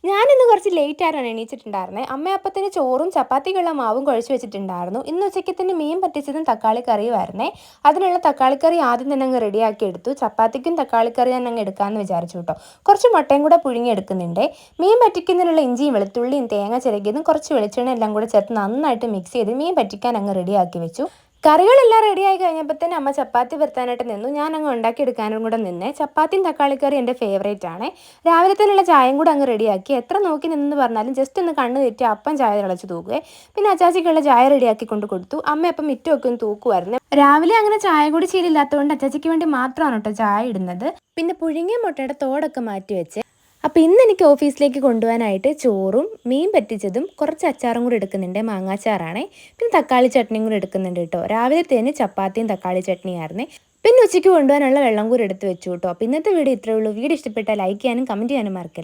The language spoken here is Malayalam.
ഞാനിന്ന് കുറച്ച് ലേറ്റായിട്ടാണ് എണീച്ചിട്ടുണ്ടായിരുന്നത്. അമ്മ അപ്പത്തിന് ചോറും ചപ്പാത്തിക്കുള്ള മാവും കുഴച്ച് വെച്ചിട്ടുണ്ടായിരുന്നു. ഇന്ന് ഉച്ചയ്ക്കത്തിന് മീൻ പറ്റിച്ചതും തക്കാളി കറിയുമായിരുന്നേ. അതിനുള്ള തക്കാളിക്കറി ആദ്യം തന്നെ അങ്ങ് റെഡിയാക്കി എടുത്തു. ചപ്പാത്തിക്കും തക്കാളിക്കറി തന്നെ അങ്ങ് എടുക്കാമെന്ന് വിചാരിച്ചു കേട്ടോ. കുറച്ച് മുട്ടയും കൂടെ പുഴുങ്ങി എടുക്കുന്നുണ്ട്. മീൻ പറ്റിക്കുന്നതിനുള്ള ഇഞ്ചിയും വെളുത്തുള്ളിയും തേങ്ങ ചിരകിയതും കുറച്ച് വെളിച്ചെണ്ണ എല്ലാം കൂടെ ചേർത്ത് നന്നായിട്ട് മിക്സ് ചെയ്ത് മീൻ പറ്റിക്കാൻ അങ്ങ് റെഡിയാക്കി വെച്ചു. കറികളെല്ലാം റെഡിയായി കഴിഞ്ഞപ്പോൾ തന്നെ അമ്മ ചപ്പാത്തി വരുത്താനായിട്ട് നിന്നു. ഞാൻ അങ്ങ് ഉണ്ടാക്കിയെടുക്കാനും കൂടെ നിന്നേ. ചപ്പാത്തിയും തക്കാളിക്കറി എൻ്റെ ഫേവറേറ്റ് ആണ്. രാവിലെ തന്നെയുള്ള ചായയും കൂടെ അങ്ങ് റെഡിയാക്കി. എത്ര നോക്കി നിന്നെന്ന് പറഞ്ഞാലും ജസ്റ്റ് ഒന്ന് കണ്ണ് തെറ്റി അപ്പം ചായ തിളച്ച് തൂക്കുകയെ. പിന്നെ അച്ചാച്ചിക്കുള്ള ചായ റെഡിയാക്കി കൊണ്ട് കൊടുത്തു. അമ്മ അപ്പം മിറ്റമൊക്കെ ഒന്ന് തൂക്കുമായിരുന്നു. രാവിലെ അങ്ങനെ ചായ കൂടി ശീലമില്ലാത്തതുകൊണ്ട് അച്ചാച്ചിക്ക് വേണ്ടി മാത്രമാണ് കേട്ടോ ചായ ഇടുന്നത്. പിന്നെ പുഴുങ്ങിയ മുട്ടയുടെ തോടൊക്കെ മാറ്റി വെച്ച്. അപ്പോൾ ഇന്ന് എനിക്ക് ഓഫീസിലേക്ക് കൊണ്ടുപോകാനായിട്ട് ചോറും മീൻ പറ്റിച്ചതും കുറച്ച് അച്ചാറും കൂടി എടുക്കുന്നുണ്ട്. മാങ്ങാച്ചാറാണേ. പിന്നെ തക്കാളി ചട്നിയും കൂടി എടുക്കുന്നുണ്ട് കേട്ടോ. രാവിലത്തേന് ചപ്പാത്തിയും തക്കാളി ചട്നിയായിരുന്നേ. പിന്നെ ഉച്ചയ്ക്ക് കൊണ്ടുപോകാനുള്ള വെള്ളം കൂടി എടുത്ത് വെച്ചു കേട്ടോ. അപ്പോൾ ഇന്നത്തെ വീഡിയോ ഇത്രയേ ഉള്ളൂ. വീഡിയോ ഇഷ്ടപ്പെട്ടാൽ ലൈക്ക് ചെയ്യാനും കമൻറ്റ് ചെയ്യാനും മറക്കരുത്.